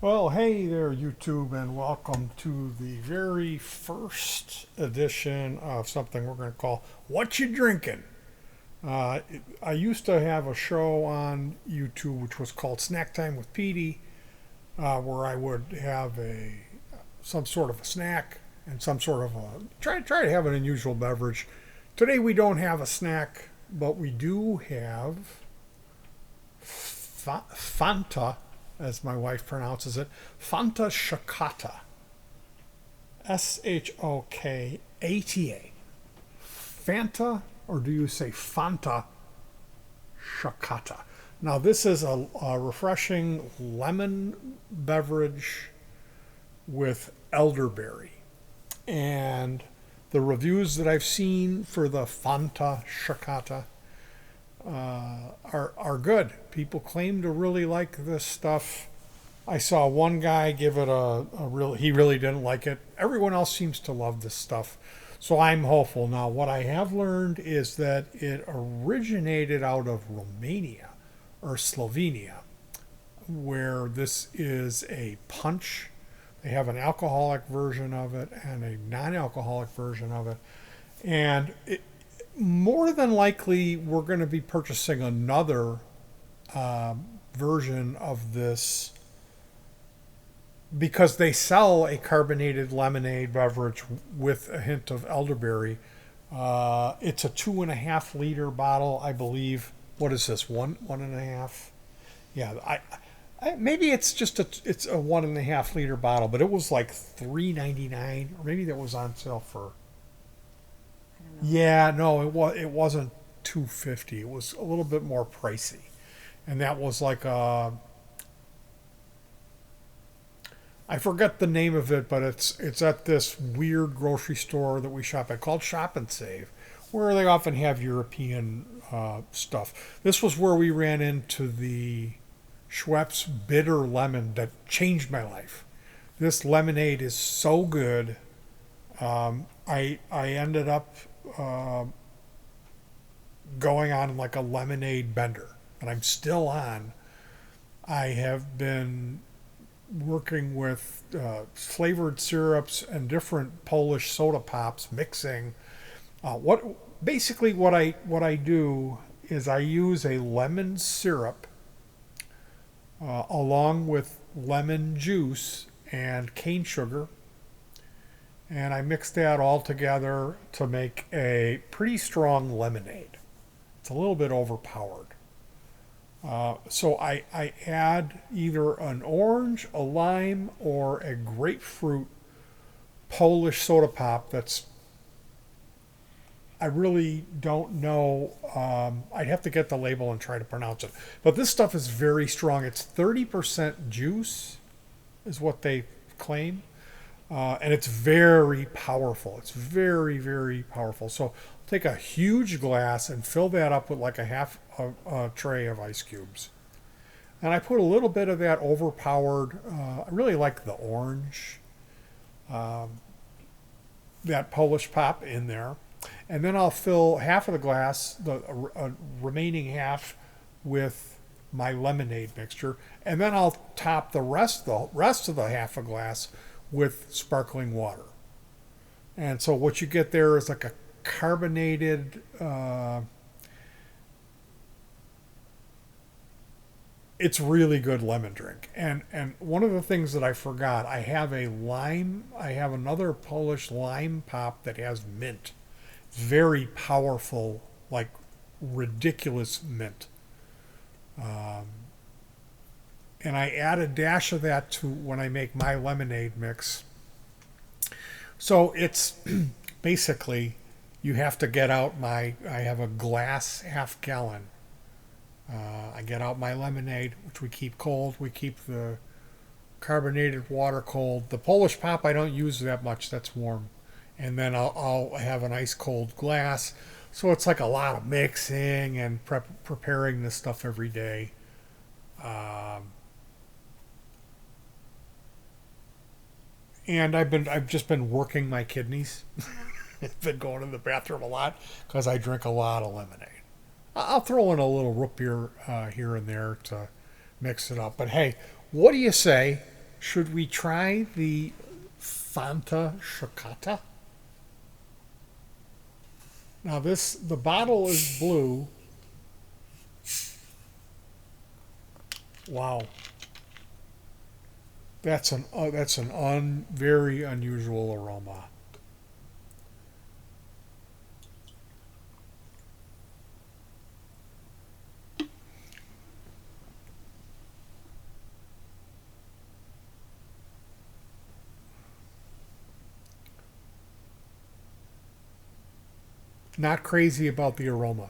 Well, hey there, YouTube, and welcome to the very first edition of something we're going to call Whatcha Drinkin. I used to have a show on YouTube which was called Snack Time with Petey, where I would have some sort of a snack and some sort of a try to have an unusual beverage. Today we don't have a snack, but we do have Fanta, as my wife pronounces it, fanta shokota. Shokata. Fanta, or do you say Fanta shokota? Now, this is a refreshing lemon beverage with elderberry. And the reviews that I've seen for the Fanta shokota are good. People claim to really like this stuff. I saw one guy give it a real. He really didn't like it. Everyone else seems to love this stuff, so I'm hopeful. Now, what I have learned is that it originated out of Romania or Slovenia, where this is a punch. They have an alcoholic version of it and a non-alcoholic version of it, and more than likely we're going to be purchasing another version of this because they sell a carbonated lemonade beverage with a hint of elderberry. It's a 2.5 liter bottle, I believe. What is this? One and a half? Yeah, maybe it's a 1.5 liter bottle, but it was like $3.99, or maybe that was on sale for. I don't know. Yeah, no, it wasn't 250. It was a little bit more pricey, and that was like I forget the name of it, but it's at this weird grocery store that we shop at called Shop and Save, where they often have European stuff. This was where we ran into the Schweppes bitter lemon that changed my life. This lemonade is so good. I ended up uh, going on like a lemonade bender, and I'm still on. I have been working with flavored syrups and different Polish soda pops, mixing. What basically what I do is I use a lemon syrup along with lemon juice and cane sugar, and I mix that all together to make a pretty strong lemonade. It's a little bit overpowered. So I add either an orange, a lime, or a grapefruit Polish soda pop. I really don't know. I'd have to get the label and try to pronounce it. But this stuff is very strong. It's 30% juice, is what they claim. And it's very powerful. It's very, very powerful. So take a huge glass and fill that up with like a tray of ice cubes. And I put a little bit of that overpowered. I really like the orange, that Polish pop in there, and then I'll fill half of the glass, the remaining half, with my lemonade mixture, and then I'll top the rest of the half a glass with sparkling water. And so what you get there is like a carbonated. It's really good lemon drink. And one of the things that I forgot, I have a lime. I have another Polish lime pop that has mint. It's very powerful, like ridiculous mint. Um, and I add a dash of that to when I make my lemonade mix. So it's basically you have to get out my. I have a glass half gallon. I get out my lemonade, which we keep cold. We keep the carbonated water cold. The Polish pop I don't use that much. That's warm. And then I'll have an ice cold glass. So it's like a lot of mixing and preparing this stuff every day. Um, and I've just been working my kidneys. I've been going to the bathroom a lot because I drink a lot of lemonade. I'll throw in a little root beer here and there to mix it up. But hey, what do you say Should we try the fanta shokota? Now the bottle is blue. Wow, that's an very unusual aroma. Not crazy about the aroma.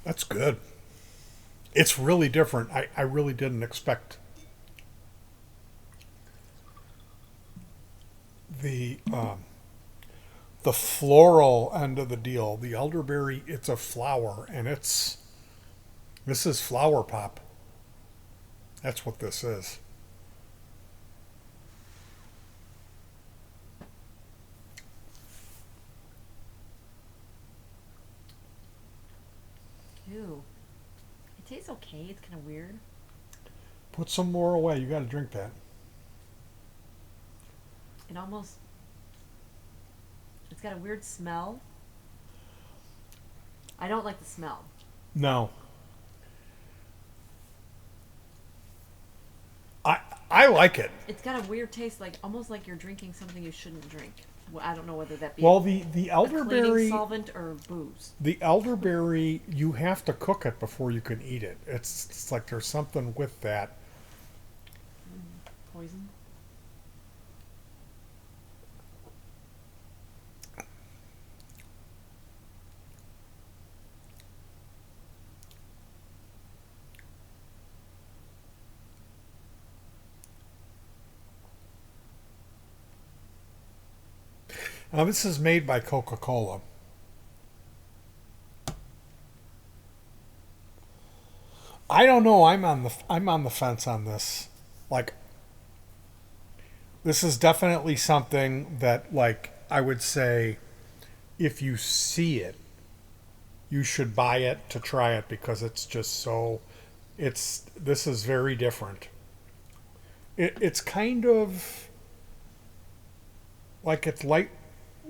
That's good. It's really different. I really didn't expect the the floral end of the deal. The elderberry, it's a flower, and this is flower pop. That's what this is. Ew. It tastes okay. It's kind of weird. Put some more away. You got to drink that. It almost, it's got a weird smell. I don't like the smell. No, I I like it. It's got a weird taste, like almost like you're drinking something you shouldn't drink. Well, I don't know whether that be Well, the a cleaning elderberry, solvent or booze. the elderberry, you have to cook it before you can eat it. It's like there's something with that. Poison. Now this is made by Coca-Cola. I don't know. I'm on the fence on this. Like this is definitely something that like I would say if you see it, you should buy it to try it because it's just so it's this is very different. It's kind of like it's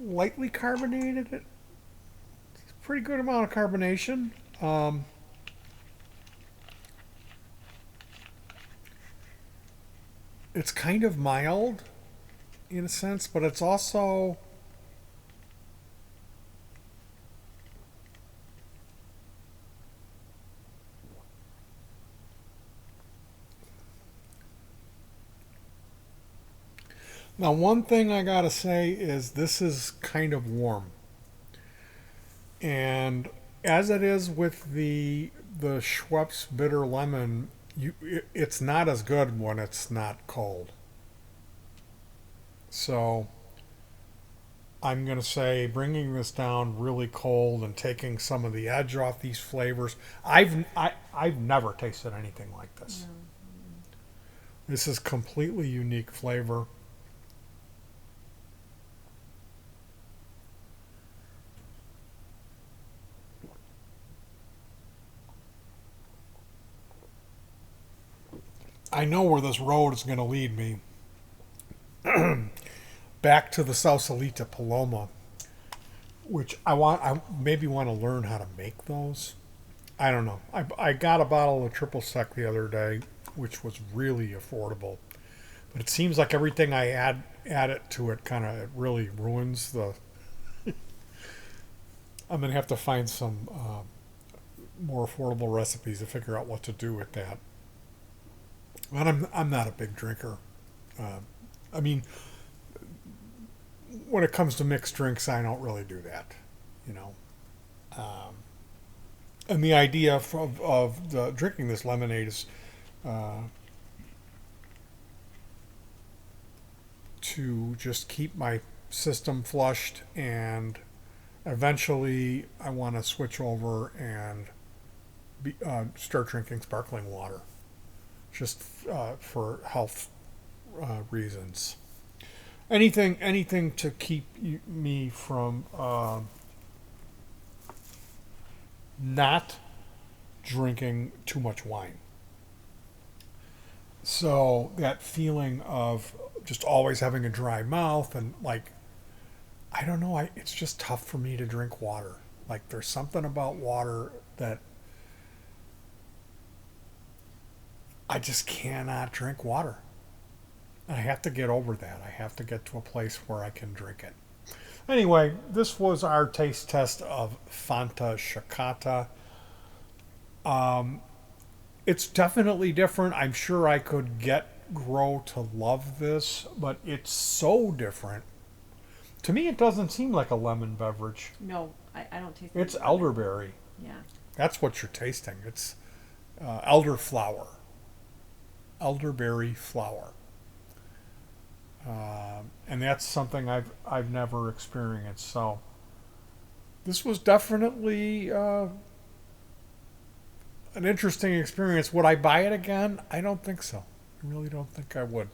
lightly carbonated. It's a pretty good amount of carbonation. It's kind of mild in a sense, but it's also now one thing I gotta say is this is kind of warm, and as it is with the Schweppes bitter lemon, it's not as good when it's not cold. So I'm gonna say bringing this down really cold and taking some of the edge off these flavors. I've never tasted anything like this. No. This is completely unique flavor. I know where this road is going to lead me. Back to the Sausalita Paloma, which I maybe want to learn how to make those. I don't know. I got a bottle of triple sec the other day, which was really affordable. But it seems like everything I add it to it kind of it really ruins the. I'm gonna have to find some more affordable recipes to figure out what to do with that. But I'm not a big drinker. Uh, I mean, when it comes to mixed drinks, I don't really do that. You know. Um, and the idea of the drinking this lemonade is uh, to just keep my system flushed, and eventually I want to switch over and start drinking sparkling water, just for health reasons. Anything to keep me from not drinking too much wine. So that feeling of just always having a dry mouth and like I don't know, it's just tough for me to drink water. Like there's something about water that I just cannot drink water. I have to get over that. I have to get to a place where I can drink it. Anyway, this was our taste test of Fanta Shokota. Um, it's definitely different. I'm sure I could grow to love this, but it's so different. To me, it doesn't seem like a lemon beverage. No, I don't taste It's any lemon. elderberry. Yeah. That's what you're tasting. It's elderflower, elderberry flower, and that's something I've never experienced. So this was definitely an interesting experience. Would I buy it again? I don't think so. I really don't think I would.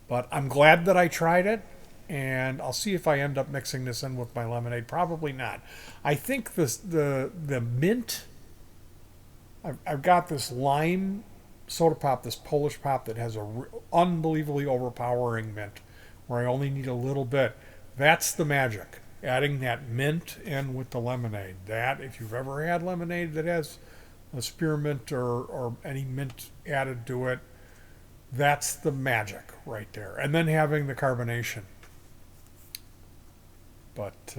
But I'm glad that I tried it, and I'll see if I end up mixing this in with my lemonade. Probably not. I think the mint. I've got this lime soda pop, this Polish pop that has a unbelievably overpowering mint, where I only need a little bit. That's the magic. Adding that mint in with the lemonade. That, if you've ever had lemonade that has a spearmint or any mint added to it, that's the magic right there. And then having the carbonation. But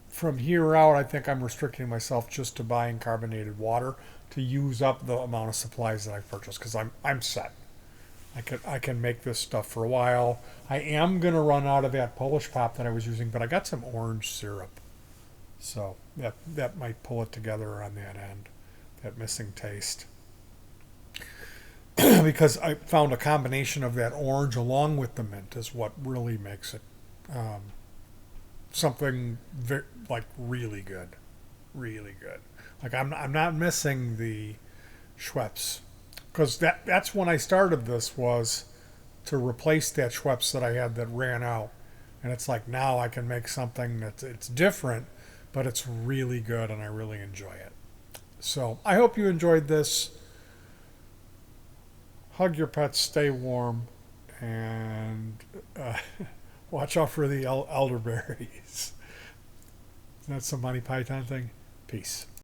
from here out, I think I'm restricting myself just to buying carbonated water to use up the amount of supplies that I've purchased because I'm set. I can make this stuff for a while. I am gonna run out of that Polish pop that I was using, but I got some orange syrup, so that might pull it together on that end, that missing taste. Because I found a combination of that orange along with the mint is what really makes it um, something like really good, really good. Like I'm not missing the Schweppes because that's when I started this was to replace that Schweppes that I had that ran out, and it's like now I can make something that's it's different, but it's really good and I really enjoy it. So I hope you enjoyed this. Hug your pets, stay warm, and uh, watch out for the elderberries. Is that some Monty Python thing? Peace.